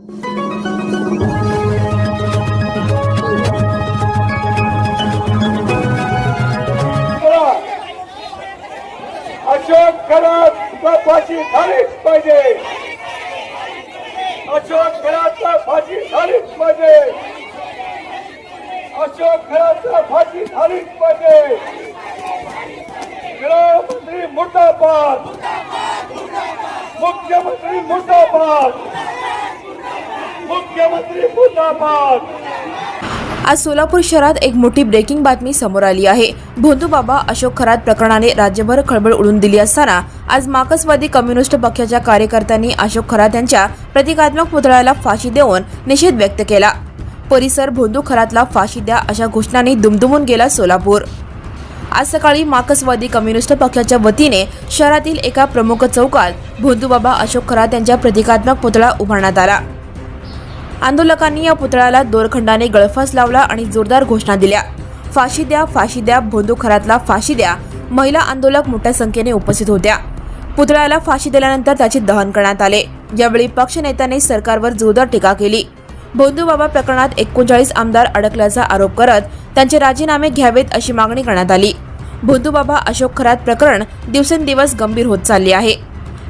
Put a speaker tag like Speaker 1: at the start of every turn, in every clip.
Speaker 1: अशोक खरात फाशी झालीच पाहिजे. अशोक खरातला फाशी झालीच पाहिजे. अशोक खरातला फाशी झालीच पाहिजे. गृहमंत्री मुर्दाबाद. मुख्यमंत्री मुर्दाबाद. मुख्यमंत्री मुर्दाबाद.
Speaker 2: आज सोलापूर शहरात एक मोठी ब्रेकिंग बातमी समोर आली आहे. भोंदूबाबा अशोक खरात प्रकरणाने राज्यभर खळबळ उडून दिली असताना आज मार्क्सवादी कम्युनिस्ट पक्षाच्या कार्यकर्त्यांनी अशोक खरात यांच्या प्रतिकात्मक पुतळ्याला फाशी देऊन निषेध व्यक्त केला. परिसर भोंदू खरातला फाशी द्या अशा घोषणांनी दुमदुमून गेला सोलापूर. आज सकाळी मार्क्सवादी कम्युनिस्ट पक्षाच्या वतीने शहरातील एका प्रमुख चौकात भोंदूबाबा अशोक खरात यांच्या प्रतिकात्मक पुतळा उभारण्यात आला. आंदोलकांनी या पुतळ्याला दोरखंडाने गळफास लावला आणि जोरदार घोषणा दिल्या. फाशी द्या, भोंदू खरातला फाशी द्या. महिला आंदोलक मोठ्या संख्येने उपस्थित होत्या. पुतळ्याला फाशी दिल्यानंतर त्याचे दहन करण्यात आले. यावेळी पक्ष नेत्यांनी सरकारवर जोरदार टीका केली. भोंदूबाबा प्रकरणात 39 आमदार अडकल्याचा आरोप करत त्यांचे राजीनामे घ्यावेत अशी मागणी करण्यात आली. भोंदूबाबा अशोक खरात प्रकरण दिवसेंदिवस गंभीर होत चालले आहे.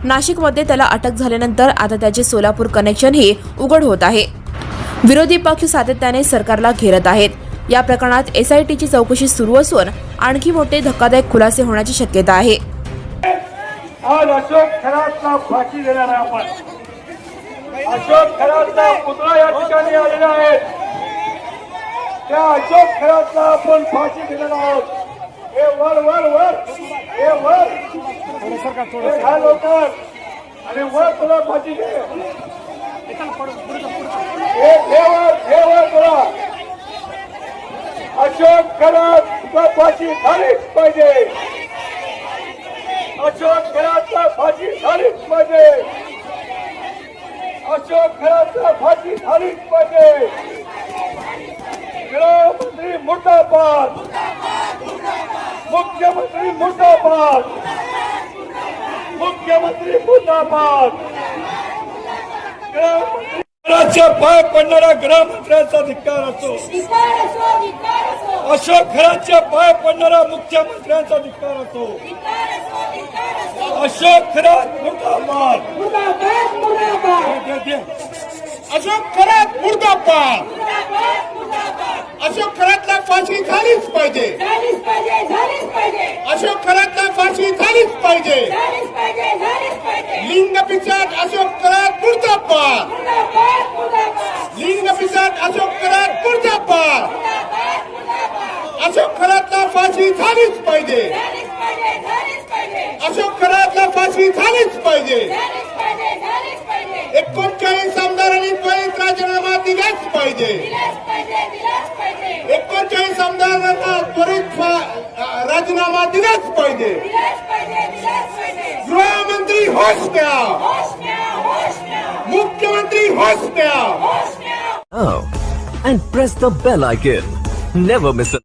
Speaker 2: नाशिकमध्ये त्याला अटक झाल्यानंतर आता त्याचे सोलापूर कनेक्शनही उघड होत आहे. विरोधी पक्ष सातत्याने सरकारला घेरत आहेत. या प्रकरणात SITची चौकशी सुरू असून आणखी मोठे धक्कादायक खुलासे होण्याची शक्यता आहे.
Speaker 1: आज अशोक खरातला फाशी देणार आपण. अशोक खरातला पुतळा या ठिकाणी आलेला आहे. त्या अशोक खरातला आपण फाशी देणार आहोत. हे वर वर वर हे वर हा लवकर आणि वर तुला फाशी दे. अशोक खरात फाशी झालीच पाहिजे. अशोक खरातला फाशी झालीच पाहिजे. अशोक खरातला फाशी झालीच पाहिजे. गृहमंत्री मुर्दाबाद. मुख्यमंत्री मुर्दाबाद. मुख्यमंत्री मुर्दाबाद. गृहमंत्र्यांच्या पाय पडणारा गृहमंत्र्यांचा धिक्कार असो. अशोक खरातच्या पाय पडणारा मुख्यमंत्र्यांचा धिक्कार असो. अशोक खरात मुर्दाबाद.
Speaker 3: अशोक खरात मुर्दाबाद. अशोक खरातला फाशी झालीच पाहिजे. अशोक खरातला फाशी झालीच पाहिजे. लिंग पिसाट अशोक खरात मुर्दाबाद. लिंग पिसाट अशोक खरात मुर्दाबाद. अशोक खरातला फाशी झालीच पाहिजे. अशोक खरातला फाशी झालीच पाहिजे. 39 आमदारांनी त्वरित राजीनामा दिलाच पाहिजे. 39 आमदारांना त्वरित राजीनामा दिलाच पाहिजे. गृहमंत्री होश द्या. मुख्यमंत्री होश द्या.
Speaker 4: Oh, and press the bell icon. Never miss a